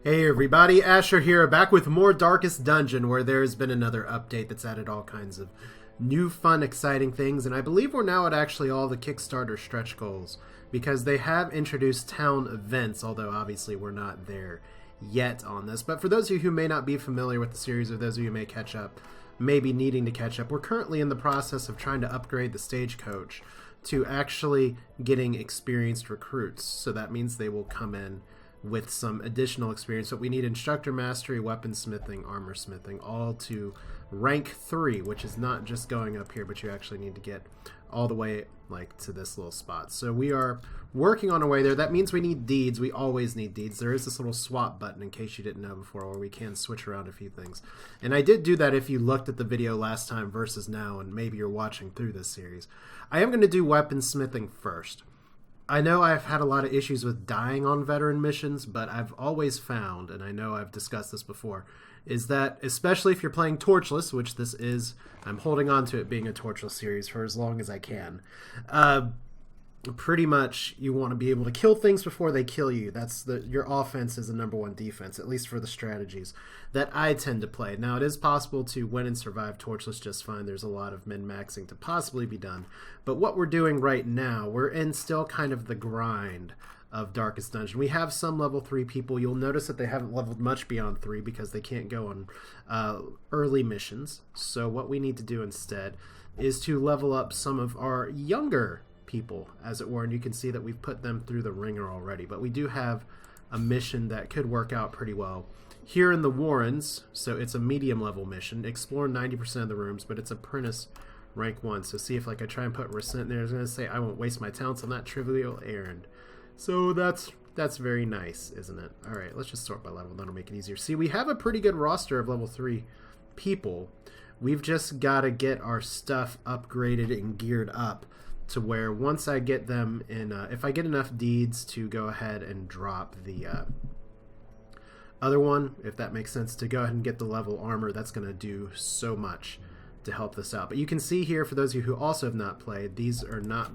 Hey everybody, Asher here, back with more Darkest Dungeon, where there's been another update that's added all kinds of new, fun, exciting things, and I believe we're now at actually all the Kickstarter stretch goals, because they have introduced town events, although obviously we're not there yet on this. But for those of you who may not be familiar with the series, or those of you who may catch up, maybe needing to catch up, we're currently in the process of trying to upgrade the stagecoach to actually getting experienced recruits, so that means they will come in with some additional experience. But we need instructor mastery, weaponsmithing, armor smithing, all to rank 3, which is not just going up here, but you actually need to get all the way like to this little spot. So we are working on our way there. That means we need deeds. We always need deeds. There is this little swap button, in case you didn't know before, where we can switch around a few things. And I did do that if you looked at the video last time versus now, and maybe you're watching through this series. I am going to do weaponsmithing first. I know I've had a lot of issues with dying on veteran missions, but I've always found, and I know I've discussed this before, is that especially if you're playing Torchless, which this is, I'm holding on to it being a Torchless series for as long as I can, pretty much you want to be able to kill things before they kill you. That's your offense is the number one defense, at least for the strategies that I tend to play. Now, it is possible to win and survive Torchless just fine. There's a lot of min-maxing to possibly be done. But what we're doing right now, we're in still kind of the grind of Darkest Dungeon. We have some level 3 people. You'll notice that they haven't leveled much beyond 3 because they can't go on early missions. So what we need to do instead is to level up some of our younger people, as it were, and you can see that we've put them through the ringer already. But we do have a mission that could work out pretty well here in the Warrens. So it's a medium level mission, explore 90% of the rooms, but it's apprentice rank 1. So see if like I try and put Resent in there, it's going to say I won't waste my talents on that trivial errand. So that's very nice, isn't it? Alright, let's just sort by level, that'll make it easier. See, we have a pretty good roster of level 3 people. We've just got to get our stuff upgraded and geared up to where once I get them in, if I get enough deeds to go ahead and drop the other one, if that makes sense, to go ahead and get the level armor, that's going to do so much to help this out. But you can see here, for those of you who also have not played, these are not,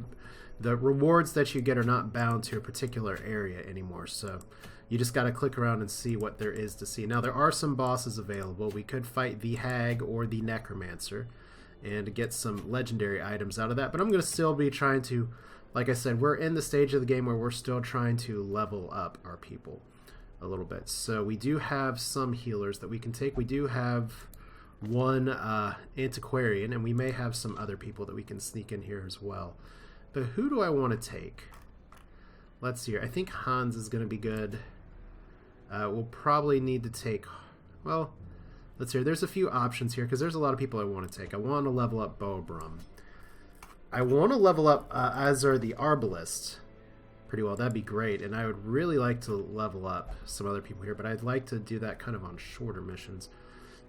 the rewards that you get are not bound to a particular area anymore. So you just got to click around and see what there is to see. Now, there are some bosses available. We could fight the Hag or the Necromancer and get some legendary items out of that. But I'm going to still be trying to, like I said, we're in the stage of the game where we're still trying to level up our people a little bit. So we do have some healers that we can take. We do have one antiquarian, and we may have some other people that we can sneak in here as well. But who do I want to take? Let's see here. I think Hans is going to be good. We'll probably need to take, well, let's see. There's a few options here because there's a lot of people I want to take. I want to level up Bobrum. I want to level up Azar the Arbalist pretty well. That'd be great. And I would really like to level up some other people here, but I'd like to do that kind of on shorter missions.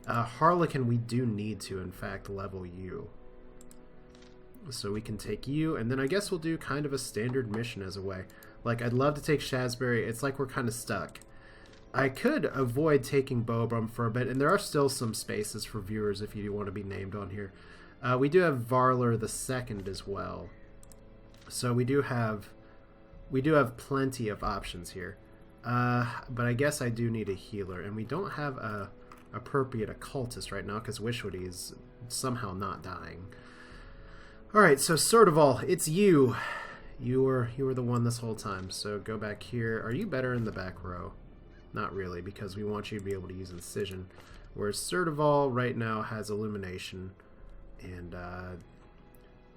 Harlequin, we do need to, in fact, level you. So we can take you, and then I guess we'll do kind of a standard mission as a way. Like, I'd love to take Shasberry. It's like we're kind of stuck. I could avoid taking Bobrum for a bit, and there are still some spaces for viewers if you want to be named on here. We do have Varler the Second as well, so we do have plenty of options here. But I guess I do need a healer, and we don't have a appropriate occultist right now because Wishwoody is somehow not dying. All right, so sort of all, it's you. You were the one this whole time. So go back here. Are you better in the back row? Not really, because we want you to be able to use Incision. Whereas Sertival right now has Illumination, and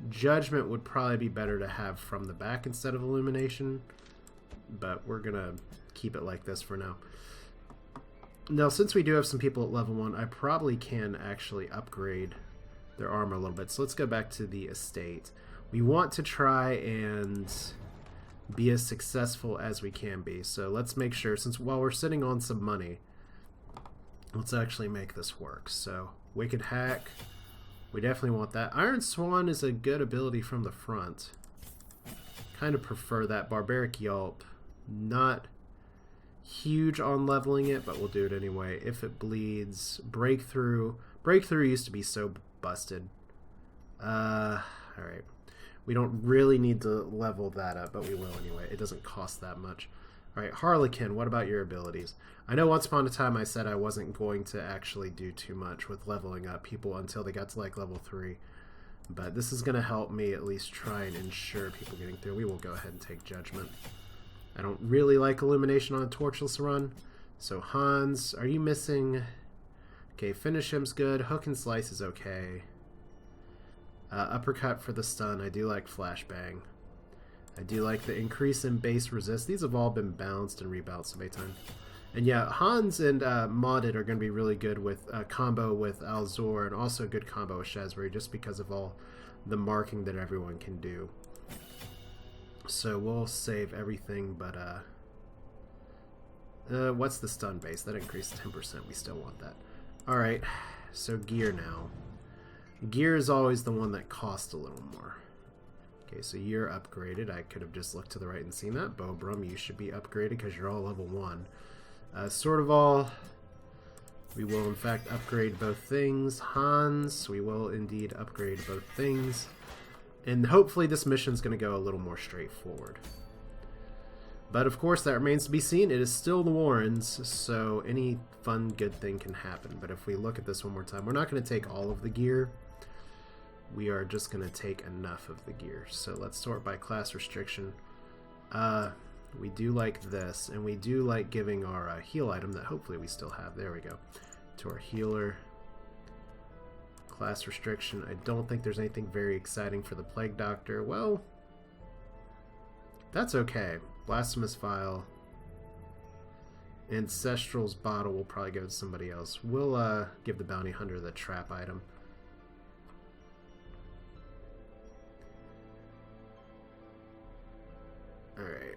Judgment would probably be better to have from the back instead of Illumination, but we're going to keep it like this for now. Now, since we do have some people at level 1, I probably can actually upgrade their armor a little bit. So let's go back to the estate. We want to try and be as successful as we can be. So let's make sure, since while we're sitting on some money, let's actually make this work. So Wicked Hack, we definitely want that. Iron Swan is a good ability from the front. Kind of prefer that. Barbaric Yelp, not huge on leveling it, but we'll do it anyway. If it bleeds, Breakthrough used to be so busted. Alright. We don't really need to level that up, but we will anyway. It doesn't cost that much. Alright, Harlequin, what about your abilities? I know once upon a time I said I wasn't going to actually do too much with leveling up people until they got to like level 3. But this is going to help me at least try and ensure people getting through. We will go ahead and take Judgment. I don't really like Illumination on a Torchless run. So Hans, are you missing? Okay, Finish Him's good. Hook and Slice is okay. Uppercut for the stun. I do like Flashbang. I do like the increase in base resist. These have all been balanced and rebalanced so many times. And yeah, Hans and Modded are going to be really good with combo with Alzor, and also a good combo with Shazbury, just because of all the marking that everyone can do. So we'll save everything, but what's the stun base? That increased 10%. We still want that. Alright, so gear now. Gear is always the one that costs a little more. Okay, so you're upgraded. I could have just looked to the right and seen that. Bobrum, you should be upgraded because you're all level 1. Sort of all, we will in fact upgrade both things. Hans, we will indeed upgrade both things. And hopefully this mission's going to go a little more straightforward. But of course that remains to be seen. It is still the Warrens, so any fun good thing can happen. But if we look at this one more time, we're not going to take all of the gear. We are just going to take enough of the gear. So let's sort by class restriction. We do like this, and we do like giving our heal item that hopefully we still have. There we go. To our healer. Class restriction. I don't think there's anything very exciting for the Plague Doctor. Well, that's okay. Blasphemous Vial. Ancestral's Bottle will probably go to somebody else. We'll give the Bounty Hunter the trap item. Alright.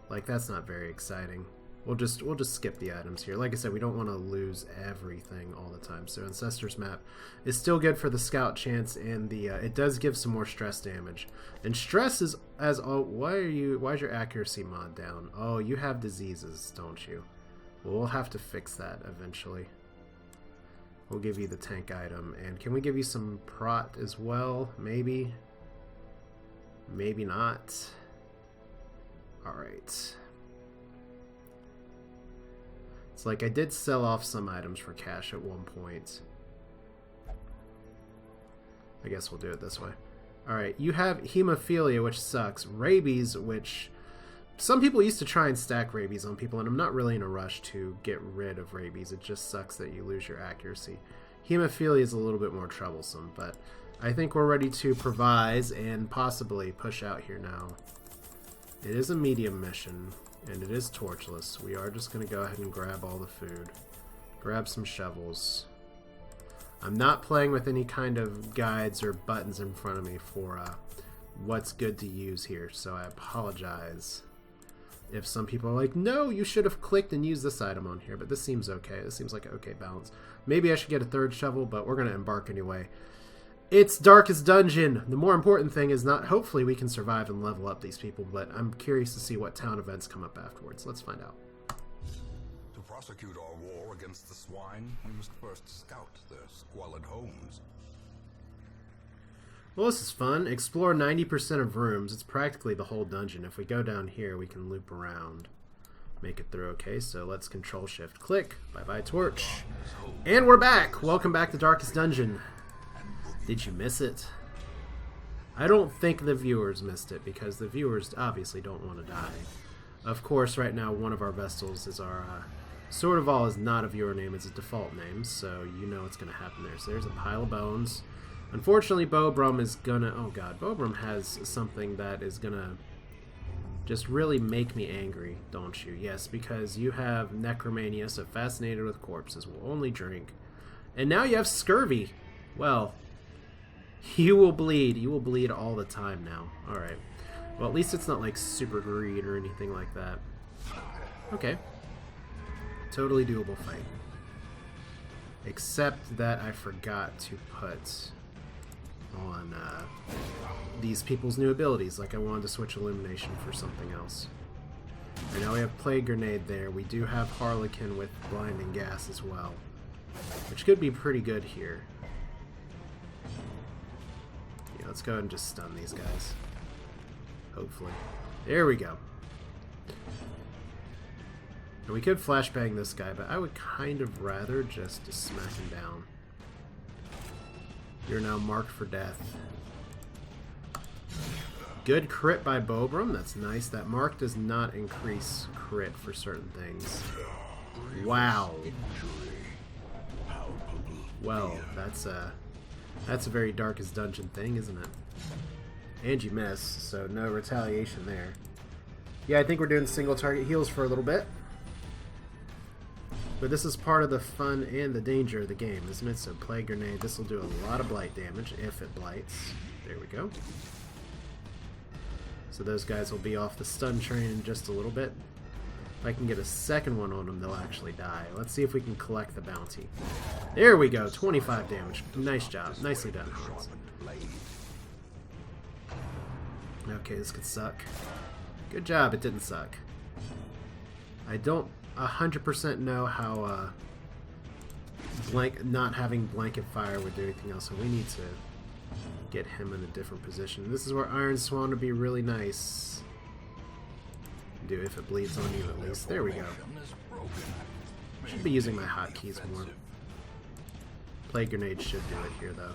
Like, that's not very exciting. We'll just skip the items here. Like I said, we don't want to lose everything all the time. So Ancestor's Map is still good for the scout chance, and the it does give some more stress damage. And stress is why is your accuracy mod down? Oh, you have diseases, don't you? Well, we'll have to fix that eventually. We'll give you the tank item, and can we give you some prot as well? Maybe. Maybe not. Alright. It's like I did sell off some items for cash at one point. I guess we'll do it this way. Alright, you have hemophilia, which sucks. Rabies, which some people used to try and stack rabies on people, and I'm not really in a rush to get rid of rabies. It just sucks that you lose your accuracy. Hemophilia is a little bit more troublesome, but I think we're ready to provise and possibly push out here now. It is a medium mission, and it is torchless. We are just going to go ahead and grab all the food. Grab some shovels. I'm not playing with any kind of guides or buttons in front of me for what's good to use here, so I apologize if some people are like, no, you should have clicked and used this item on here, but this seems okay. This seems like an okay balance. Maybe I should get a third shovel, but we're going to embark anyway. It's Darkest Dungeon. The more important thing is not hopefully we can survive and level up these people, but I'm curious to see what town events come up afterwards. Let's find out. To prosecute our war against the swine, we must first scout their squalid homes. Well, this is fun. Explore 90% of rooms. It's practically the whole dungeon. If we go down here, we can loop around. Make it through. Okay, so let's Control-Shift click. Bye-bye torch. And we're back! Welcome back to Darkest Dungeon. Did you miss it? I don't think the viewers missed it, because the viewers obviously don't want to die. Of course, right now, one of our Vestals is our... Sort of All is not a viewer name, it's a default name, so you know what's going to happen there. So there's a pile of bones. Unfortunately, Bobrum is gonna... Oh god, Bobrum has something that is gonna just really make me angry, don't you? Yes, because you have Necromania, so Fascinated with Corpses, will only drink. And now you have Scurvy. Well... You will bleed. You will bleed all the time now. Alright. Well, at least it's not like super greed or anything like that. Okay. Totally doable fight. Except that I forgot to put on these people's new abilities. Like I wanted to switch Illumination for something else. And now we have Plague Grenade there. We do have Harlequin with Blinding Gas as well. Which could be pretty good here. Let's go ahead and just stun these guys. Hopefully. There we go. And we could flashbang this guy, but I would kind of rather just smack him down. You're now marked for death. Good crit by Bobram. That's nice. That mark does not increase crit for certain things. Wow. Well, that's a very Darkest Dungeon thing, isn't it? And you miss, so no retaliation there. Yeah, I think we're doing single target heals for a little bit. But this is part of the fun and the danger of the game, isn't it? So Plague Grenade, this will do a lot of blight damage if it blights. There we go. So those guys will be off the stun train in just a little bit. If I can get a second one on them, they'll actually die. Let's see if we can collect the bounty. There we go, 25 damage. Nice job. Nicely done, Hans. Okay, this could suck. Good job, it didn't suck. I don't 100% know how not having blanket fire would do anything else, so we need to get him in a different position. This is where Iron Swan would be really nice. Do if it bleeds on you at least. There we go. Should be using my hotkeys more. Plague Grenade should do it here though,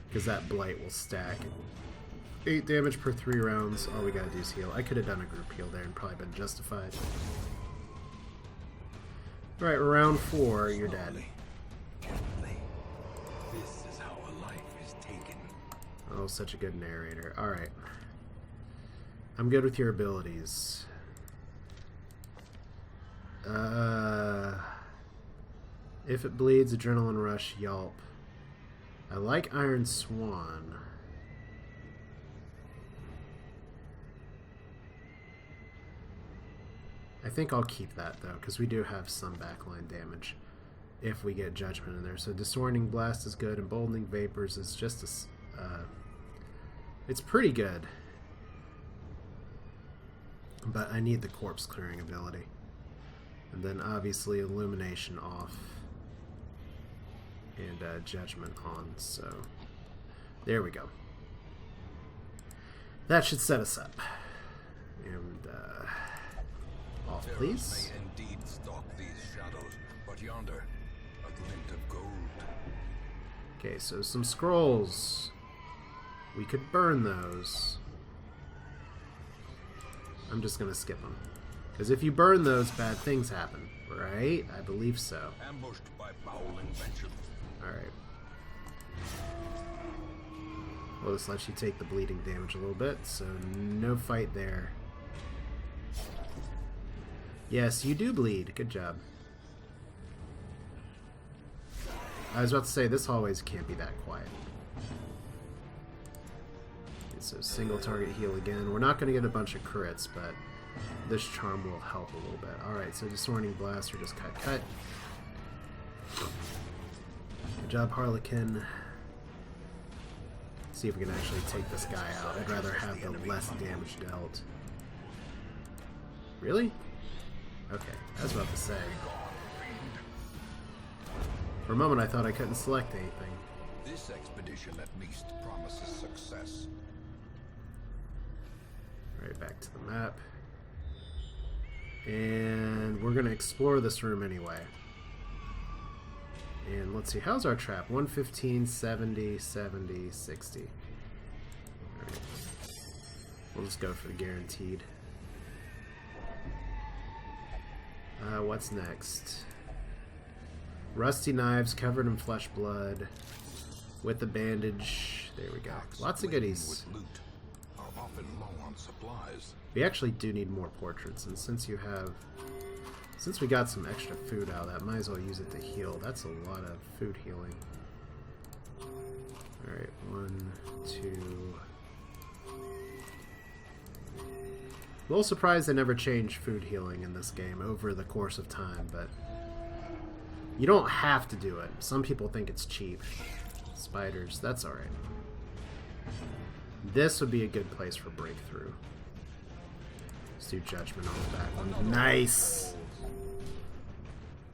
because that blight will stack. 8 damage per 3 rounds. All we gotta do is heal. I could have done a group heal there and probably been justified. Alright, round 4, you're dead. This is how a life is taken. Oh, such a good narrator. Alright. I'm good with your abilities. If it bleeds, Adrenaline Rush, Yelp. I like Iron Swan. I think I'll keep that though, because we do have some backline damage if we get Judgment in there. So Disorienting Blast is good, Emboldening Vapors is just a... it's pretty good. But I need the corpse clearing ability. And then obviously Illumination off. And Judgment on, so... there we go. That should set us up. And, off, please. May indeed stalk these shadows, but yonder, a glint of gold. Okay, so some scrolls. We could burn those. I'm just gonna skip them. Because if you burn those, bad things happen, right? I believe so. Ambushed by foul invention. Alright. Well, this lets you take the bleeding damage a little bit, so no fight there. Yes, you do bleed. Good job. I was about to say, this hallways can't be that quiet. Okay, so single target heal again. We're not going to get a bunch of crits, but this charm will help a little bit. Alright, so Disorienting Blast or just cut. Good job, Harlequin. See if we can actually take this guy out. I'd rather have the less damage dealt. Really? Okay, I was about to say. For a moment I thought I couldn't select anything. This expedition at least promises success. Right, back to the map. And we're going to explore this room anyway. And let's see, how's our trap? 115, 70, 70, 60. Alright. We'll just go for the guaranteed. What's next? Rusty knives covered in flesh blood with the bandage. There we go. Lots of goodies. With loot are often low on supplies. We actually do need more portraits, and since we got some extra food out of that, might as well use it to heal. That's a lot of food healing. Alright, 1, 2. A little surprised they never changed food healing in this game over the course of time, but you don't have to do it. Some people think it's cheap. Spiders, that's alright. This would be a good place for breakthrough. Let's do Judgment on the back one. Nice!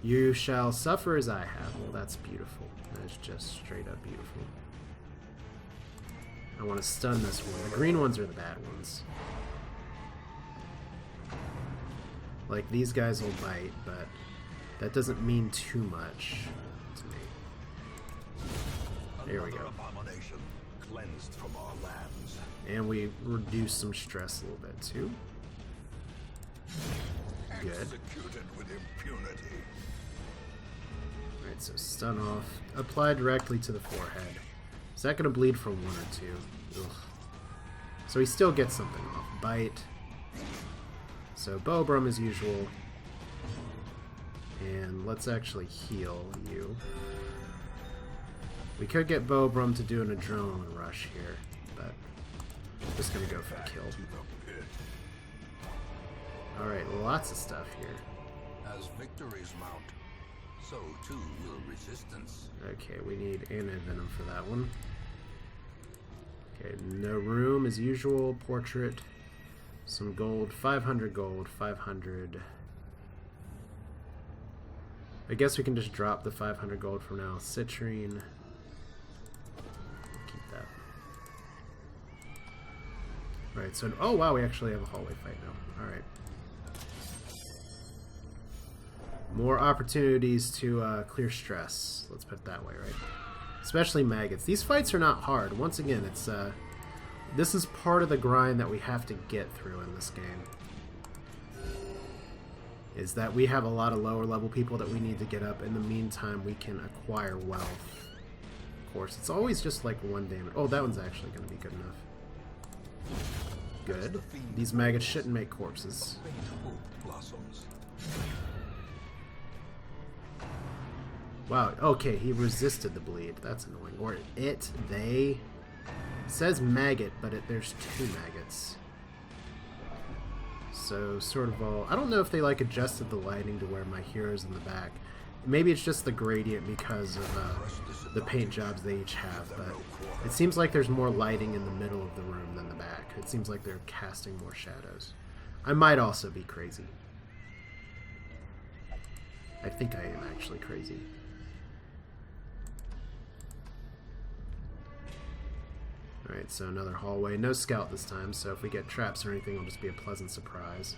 You shall suffer as I have. Well, that's beautiful. That is just straight up beautiful. I want to stun this one. The green ones are the bad ones. Like, these guys will bite, but that doesn't mean too much to me. There we go. Abomination cleansed from our lands. And we reduce some stress a little bit, too. Good. Executed with impunity. Alright, so stun off. Apply directly to the forehead. Is that going to bleed for 1 or 2? Ugh. So he still gets something off. Bite. So Bobrum as usual. And let's actually heal you. We could get Bobrum to do an adrenaline rush here, but I'm just going to go for the kill. Alright, lots of stuff here. As victories mount, so too will resistance. Okay, we need anti-venom for that one. Okay, no room as usual. Portrait. Some gold. 500 gold. 500. I guess we can just drop the 500 gold for now. Citrine. Keep that. Right, so... Oh, wow, we actually have a hallway fight now. Alright. More opportunities to clear stress. Let's put it that way, right? Especially maggots. These fights are not hard. Once again, it's this is part of the grind that we have to get through in this game. Is that we have a lot of lower level people that we need to get up. In the meantime, we can acquire wealth. Of course, it's always just like 1 damage. Oh, that one's actually going to be good enough. Good. These maggots shouldn't make corpses. Blossoms. Wow, okay, he resisted the bleed. That's annoying. Or it, they... It says maggot, but there's 2 maggots. So, sort of all... I don't know if they, like, adjusted the lighting to where my hero's in the back. Maybe it's just the gradient because of the paint jobs they each have, but it seems like there's more lighting in the middle of the room than the back. It seems like they're casting more shadows. I might also be crazy. I think I am actually crazy. Alright, so another hallway. No scout this time, so if we get traps or anything, it'll just be a pleasant surprise.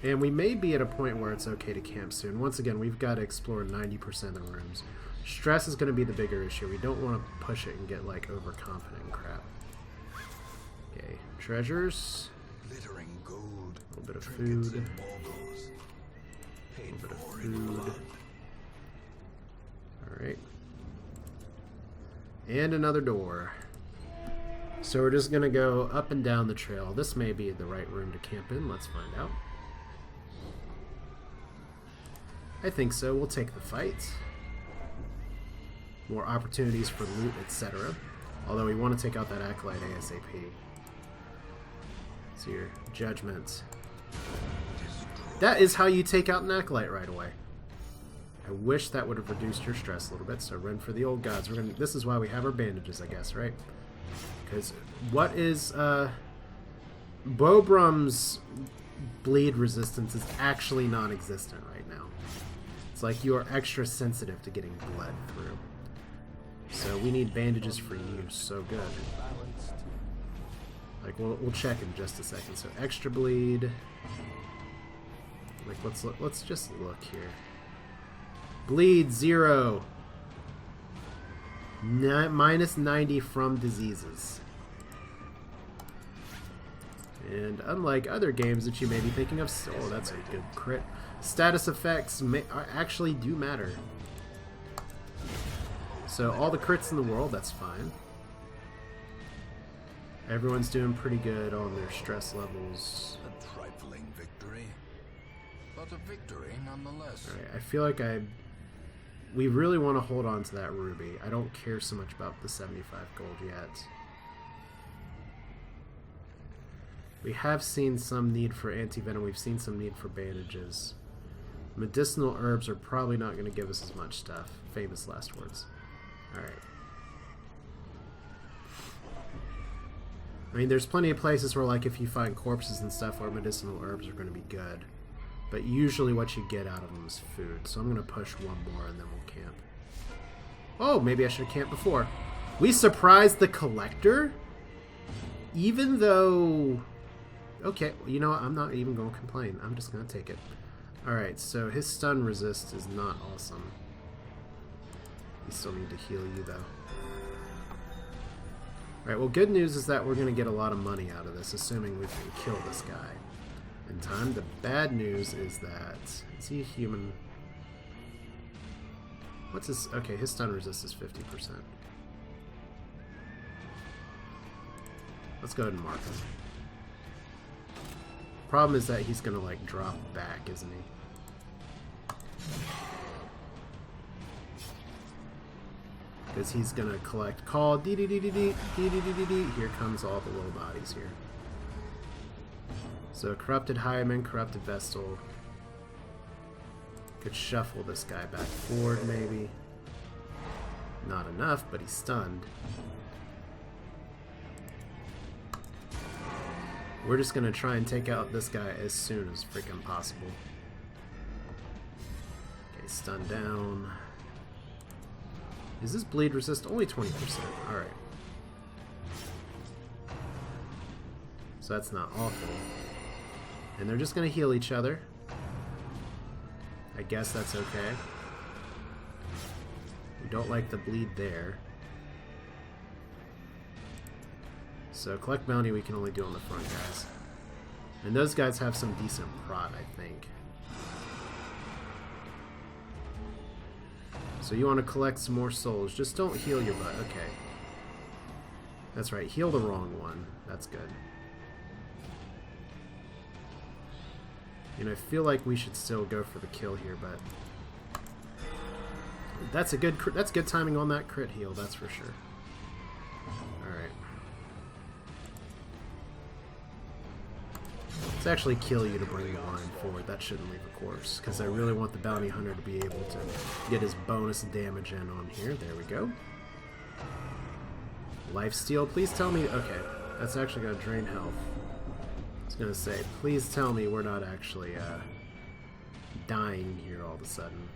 And we may be at a point where it's okay to camp soon. Once again, we've got to explore 90% of the rooms. Stress is going to be the bigger issue. We don't want to push it and get, like, overconfident and crap. Okay, treasures. Glittering gold. A little bit of food. A little bit of food. Alright. And another door. So we're just going to go up and down the trail. This may be the right room to camp in. Let's find out. I think so. We'll take the fight. More opportunities for loot, etc. Although we want to take out that acolyte ASAP. So your judgment. That is how you take out an acolyte right away. I wish that would have reduced your stress a little bit, so run for the old gods. This is why we have our bandages, I guess, right? Because what is... Bobrum's bleed resistance is actually non-existent right now. It's like you are extra sensitive to getting bled through. So we need bandages for you, so good. Like, we'll check in just a second. So extra bleed. Like, let's just look here. Bleed 0. Minus 90 from diseases. And unlike other games that you may be thinking of, oh, that's a good crit. Status effects actually do matter. So all the crits in the world, that's fine. Everyone's doing pretty good on their stress levels. A trifling victory, but a victory nonetheless. Alright, I feel like we really want to hold on to that ruby. I don't care so much about the 75 gold yet. We have seen some need for anti-venom. We've seen some need for bandages. Medicinal herbs are probably not going to give us as much stuff. Famous last words. Alright. I mean, there's plenty of places where, like, if you find corpses and stuff, where medicinal herbs are going to be good. But usually what you get out of them is food. So I'm going to push one more and then we'll camp. Oh, maybe I should have camped before. We surprised the collector? Even though... Okay, you know what? I'm not even going to complain. I'm just going to take it. Alright, so his stun resist is not awesome. You still need to heal you, though. Alright, well, good news is that we're going to get a lot of money out of this, assuming we can kill this guy in time. The bad news is that... Is he a human? What's his... Okay, his stun resist is 50%. Let's go ahead and mark him. Problem is that he's going to, like, drop back, isn't he? Because he's going to collect call, dee-dee-dee-dee-dee, dee-dee-dee-dee-dee. Here comes all the little bodies here. So Corrupted Highman, Corrupted Vestal. Could shuffle this guy back forward, maybe. Not enough, but he's stunned. We're just going to try and take out this guy as soon as freaking possible. Okay, stun down. Is this bleed resist? Only 20%. Alright. So that's not awful. And they're just going to heal each other. I guess that's okay. We don't like the bleed there. So collect bounty we can only do on the front guys. And those guys have some decent prod, I think. So you want to collect some more souls. Just don't heal your butt. Okay. That's right. Heal the wrong one. That's good. And I feel like we should still go for the kill here, but that's good timing on that crit heal, that's for sure. Alright. Let's actually kill you to bring the line forward. That shouldn't leave a corpse, because I really want the bounty hunter to be able to get his bonus damage in on here. There we go. Lifesteal, please tell me... Okay, that's actually going to drain health. I was going to say, please tell me we're not actually dying here all of a sudden.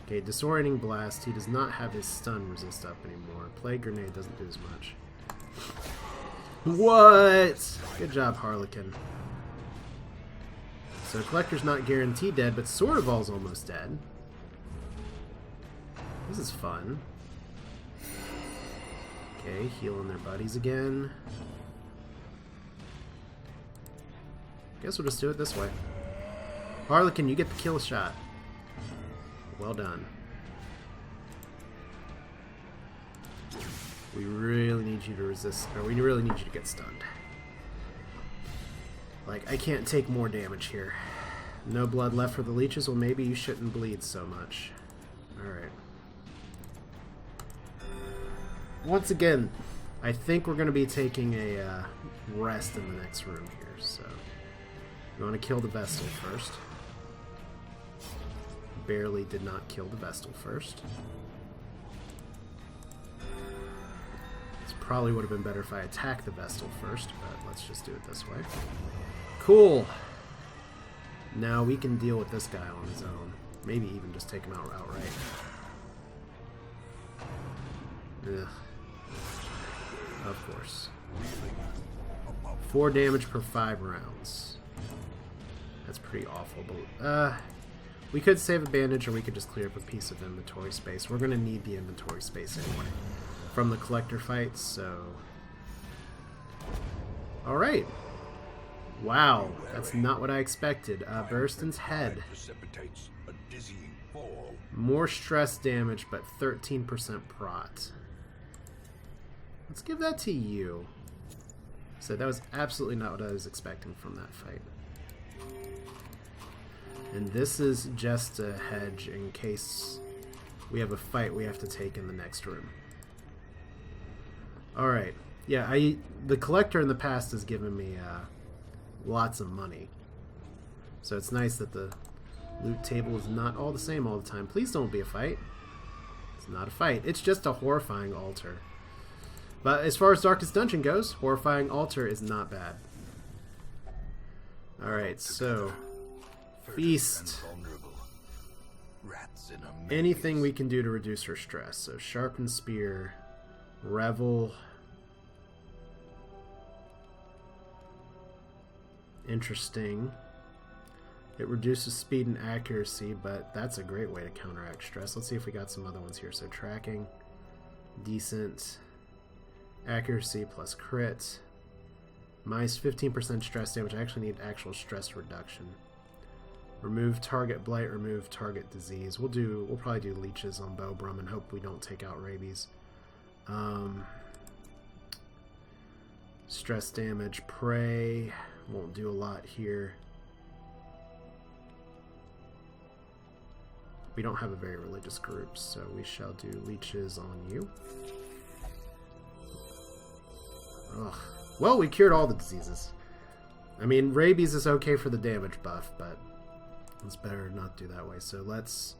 Okay, Disorienting Blast. He does not have his stun resist up anymore. Plague Grenade doesn't do as much. What? Good job, Harlequin. So Collector's not guaranteed dead, but Sortival's almost dead. This is fun. Okay, healing their buddies again. Guess we'll just do it this way. Harlequin, you get the kill shot. Well done. We really need you to resist, or we really need you to get stunned. Like, I can't take more damage here. No blood left for the leeches? Well, maybe you shouldn't bleed so much. Alright. Once again, I think we're going to be taking a rest in the next room here, so... You want to kill the Vestal first. Barely did not kill the Vestal first. This probably would have been better if I attacked the Vestal first, but let's just do it this way. Cool! Now we can deal with this guy on his own. Maybe even just take him out outright. Ugh. Of course. 4 damage per 5 rounds. That's pretty awful, but we could save a bandage or we could just clear up a piece of inventory space. We're going to need the inventory space anyway from the collector fights, so... Alright. Wow, that's not what I expected. Burston's head. More stress damage, but 13% prot. Let's give that to you. So that was absolutely not what I was expecting from that fight. And this is just a hedge in case we have a fight we have to take in the next room. Alright. Yeah, the collector in the past has given me lots of money. So it's nice that the loot table is not all the same all the time. Please don't be a fight. It's not a fight. It's just a horrifying altar. But as far as Darkest Dungeon goes, horrifying altar is not bad. Alright, so... Feast. Anything we can do to reduce her stress. So Sharpened Spear, Revel. Interesting. It reduces speed and accuracy, but that's a great way to counteract stress. Let's see if we got some other ones here. So tracking, decent. Accuracy plus crit. Minus 15% stress damage. I actually need actual stress reduction. Remove target blight, remove target disease. We'll probably do leeches on Bobrum and hope we don't take out rabies. Stress damage, prey. Won't do a lot here. We don't have a very religious group, so we shall do leeches on you. Ugh. Well, we cured all the diseases. I mean, rabies is okay for the damage buff, but it's better not do that way. So let's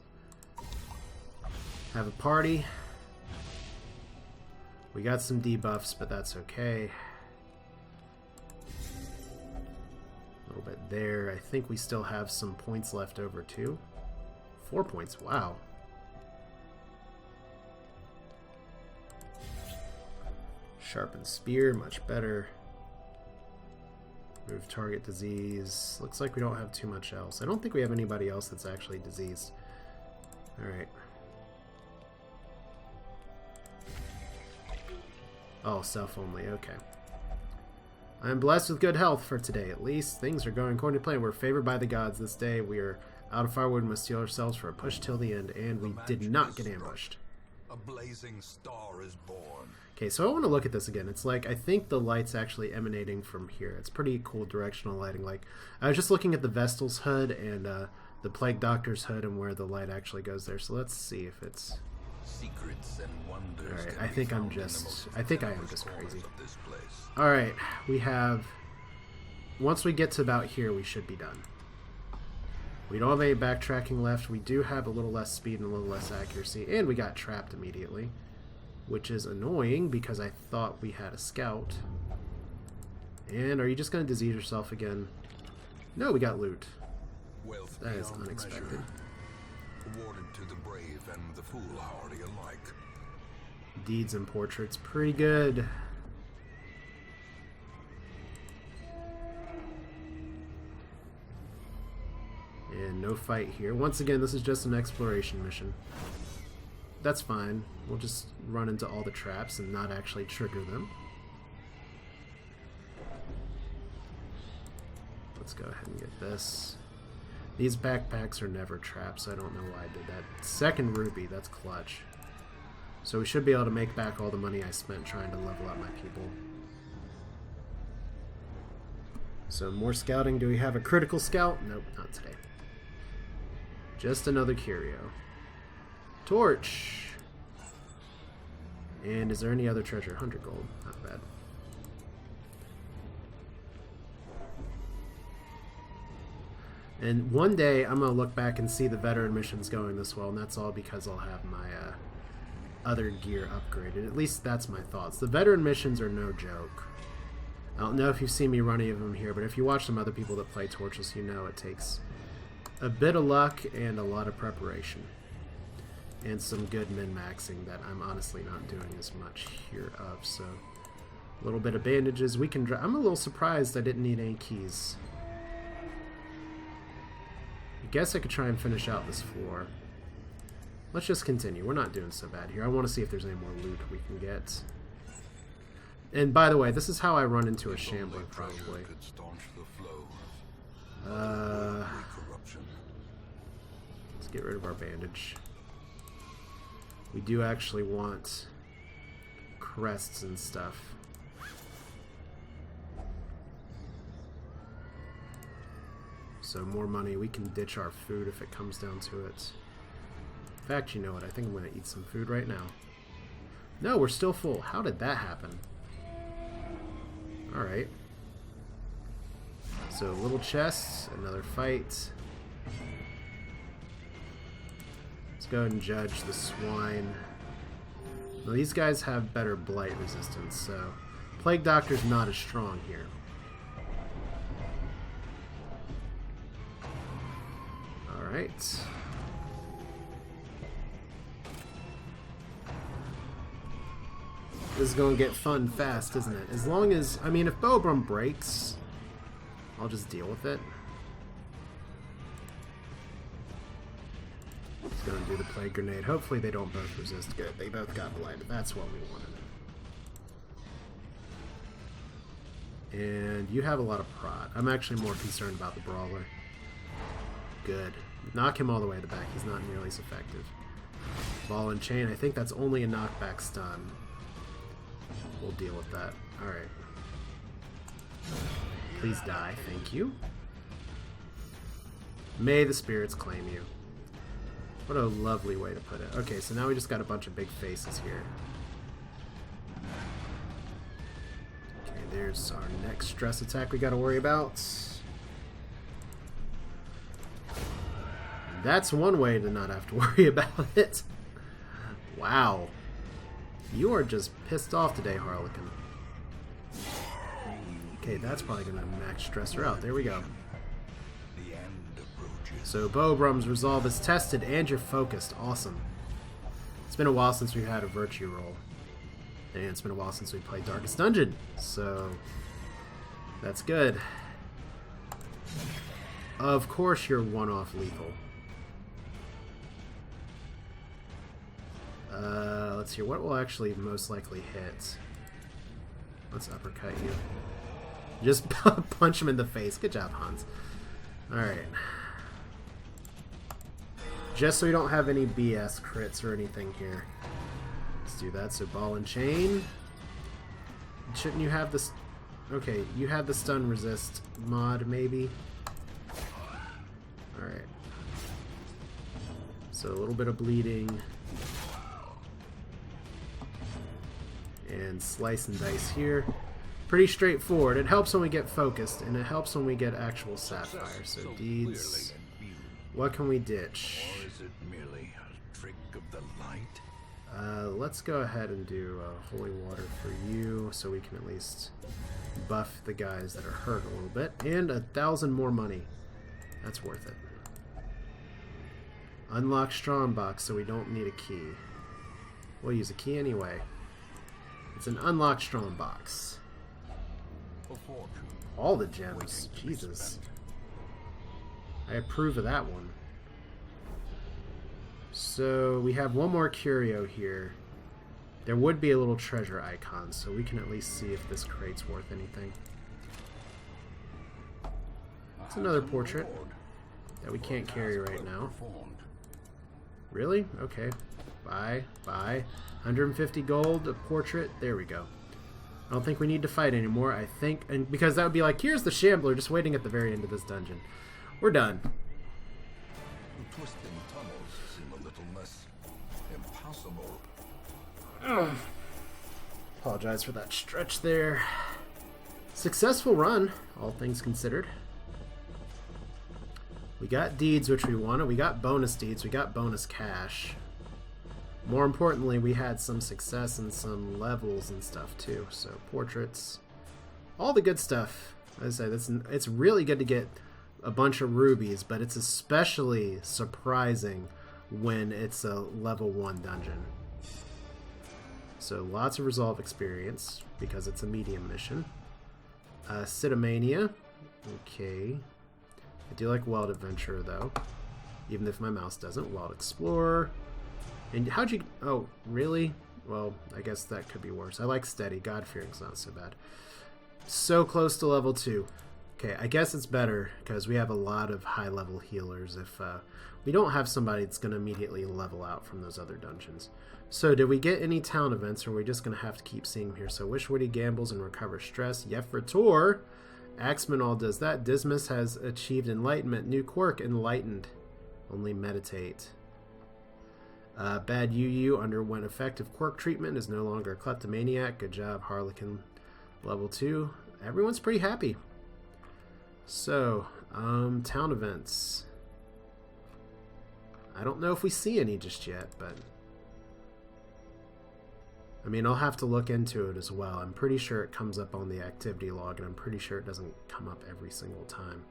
have a party. We got some debuffs, but that's okay. A little bit there. I think we still have some points left over too. 4 points, wow. Sharpened spear, much better. Move target disease. Looks like we don't have too much else. I don't think we have anybody else that's actually diseased. Alright. Oh, self only, okay. I am blessed with good health for today, at least. Things are going according to plan. We're favored by the gods this day. We are out of firewood and must steel ourselves for a push till the end, and we did not get ambushed. A blazing star is born. Okay, so I want to look at this again. It's like, I think the light's actually emanating from here. It's pretty cool directional lighting. Like, I was just looking at the Vestal's hood and the Plague Doctor's hood and where the light actually goes there. So let's see if it's... Secrets and wonders. Alright, I think I am just crazy. Place. Alright, we have... Once we get to about here, we should be done. We don't have any backtracking left. We do have a little less speed and a little less accuracy. And we got trapped immediately, which is annoying because I thought we had a scout. And are you just going to disease yourself again? No, we got loot. Wealth That is beyond unexpected. measure. Awarded to the brave and the foolhardy alike. Deeds and portraits, pretty good. And no fight here. Once again, this is just an exploration mission. That's fine. We'll just run into all the traps and not actually trigger them. Let's go ahead and get this. These backpacks are never traps, so I don't know why I did that. Second ruby, that's clutch. So we should be able to make back all the money I spent trying to level up my people. So more scouting. Do we have a critical scout? Nope, not today. Just another curio. Torch. And is there any other treasure? 100 gold. Not bad. And one day I'm going to look back and see the veteran missions going this well, and that's all because I'll have my other gear upgraded. At least that's my thoughts. The veteran missions are no joke. I don't know if you've seen me run any of them here, but if you watch some other people that play Torchless, you know it takes a bit of luck and a lot of preparation. And some good min-maxing that I'm honestly not doing as much here of. So, a little bit of bandages. We can. I'm a little surprised I didn't need any keys. I guess I could try and finish out this floor. Let's just continue. We're not doing so bad here. I want to see if there's any more loot we can get. And by the way, this is how I run into a shambler, probably. Let's get rid of our bandage. We do actually want crests and stuff. So more money. We can ditch our food if it comes down to it. In fact, you know what? I think I'm going to eat some food right now. No, we're still full. How did that happen? Alright. So, little chest, another fight. Let's go ahead and judge the swine. Now, these guys have better blight resistance, so Plague Doctor's not as strong here. Alright. This is going to get fun fast, isn't it? As long as, I mean, if Bobrum breaks, I'll just deal with it. He's going to do the plague grenade. Hopefully they don't both resist. Good, they both got blinded. That's what we wanted. And you have a lot of prod. I'm actually more concerned about the brawler. Good. Knock him all the way to the back. He's not nearly as effective. Ball and chain. I think that's only a knockback stun. We'll deal with that. Alright. Please die. Thank you. May the spirits claim you. What a lovely way to put it. Okay, so now we just got a bunch of big faces here. Okay, there's our next stress attack we got to worry about. That's one way to not have to worry about it. Wow. You are just pissed off today, Harlequin. Okay, that's probably going to max stress her out. There we go. So Bobrum's resolve is tested and you're focused. Awesome. It's been a while since we've had a virtue roll. And it's been a while since we played Darkest Dungeon. So that's good. Of course you're one-off lethal. Let's see, what will actually most likely hit? Let's uppercut you. Just punch him in the face. Good job, Hans. Alright. Just so we don't have any BS crits or anything here. Let's do that. So ball and chain. Shouldn't you have this? Okay, you have the stun resist mod, maybe? Alright. So a little bit of bleeding. And slice and dice here. Pretty straightforward. It helps when we get focused, and it helps when we get actual sapphire. So deeds. What can we ditch? Or is it merely a trick of the light? Let's go ahead and do holy water for you, so we can at least buff the guys that are hurt a little bit. And 1,000 more money. That's worth it. Unlock Strongbox, so we don't need a key. We'll use a key anyway. It's an unlocked Strongbox. All the gems. Jesus. I approve of that one. So we have one more curio here. There would be a little treasure icon, so we can at least see if this crate's worth anything. It's another portrait that we can't carry right now. Really? Okay. Buy. 150 gold, a portrait. There we go. I don't think we need to fight anymore. I think, and because that would be like, here's the Shambler just waiting at the very end of this dungeon. We're done. The twisting tunnels seem a little less impossible. Apologize for that stretch there. Successful run, all things considered. We got deeds, which we wanted. We got bonus deeds. We got bonus cash. More importantly, we had some success and some levels and stuff too. So portraits, all the good stuff. As I say, it's really good to get a bunch of rubies, but it's especially surprising when it's a level 1 dungeon. So lots of resolve experience because it's a medium mission. Citomania. Okay. I do like Wild Adventurer though, even if my mouse doesn't. Wild Explorer. And how'd you... Oh, really? Well, I guess that could be worse. I like Steady. God-fearing's not so bad. So close to level 2. Okay, I guess it's better because we have a lot of high-level healers if we don't have somebody that's going to immediately level out from those other dungeons. So did we get any town events, or are we just going to have to keep seeing them here? So Wishwoody gambles and recovers stress. Yefrator. Axeman all does that. Dismas has achieved enlightenment. New quirk, enlightened. Only meditate. Bad Yu underwent effective quirk treatment, is no longer a kleptomaniac. Good job, Harlequin. Level 2. Everyone's pretty happy. So, town events. I don't know if we see any just yet, but... I mean, I'll have to look into it as well. I'm pretty sure it comes up on the activity log, and I'm pretty sure it doesn't come up every single time.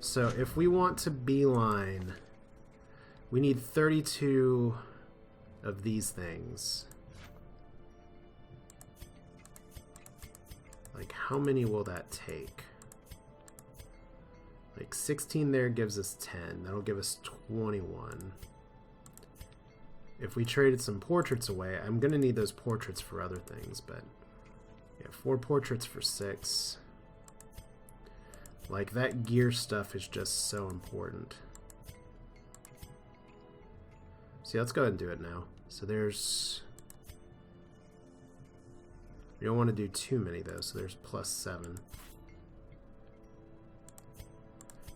So, if we want to beeline... We need 32 of these things. Like, how many will that take? Like 16 there gives us 10. That'll give us 21. If we traded some portraits away, I'm going to need those portraits for other things, but yeah, 4 portraits for 6. Like, that gear stuff is just so important. See, let's go ahead and do it now. So there's... We don't want to do too many, though, so there's +7.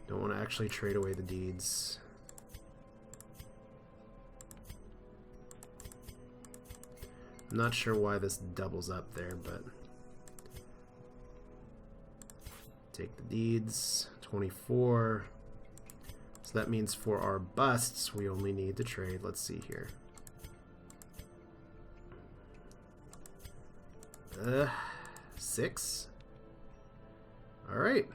Don't want to actually trade away the deeds. I'm not sure why this doubles up there, but... Take the deeds. 24. So that means for our busts, we only need to trade, let's see here. 6. Alright.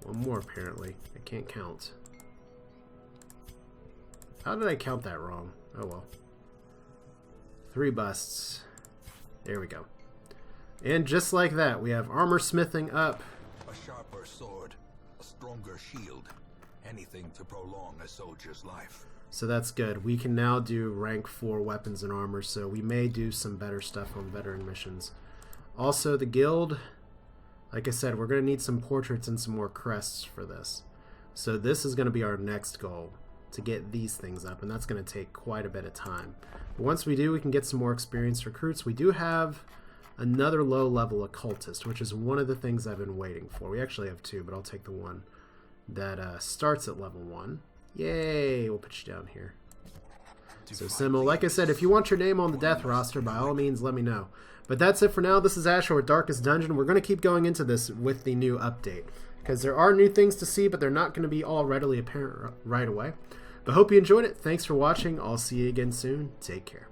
One more, apparently. I can't count. How did I count that wrong? Oh well. 3 busts. There we go. And just like that, we have armor smithing up. A sharper sword, a stronger shield, anything to prolong a soldier's life. So that's good. We can now do rank 4 weapons and armor, so we may do some better stuff on veteran missions. Also, the guild, like I said, we're going to need some portraits and some more crests for this. So this is going to be our next goal, to get these things up, and that's going to take quite a bit of time. But once we do, we can get some more experienced recruits. We do have another low-level occultist, which is one of the things I've been waiting for. We actually have 2, but I'll take the one that starts at level 1. Yay! We'll put you down here. So Simmel, like I said, if you want your name on the death roster, by all means, let me know. But that's it for now. This is Asher with Darkest Dungeon. We're going to keep going into this with the new update, because there are new things to see, but they're not going to be all readily apparent right away. But hope you enjoyed it. Thanks for watching. I'll see you again soon. Take care.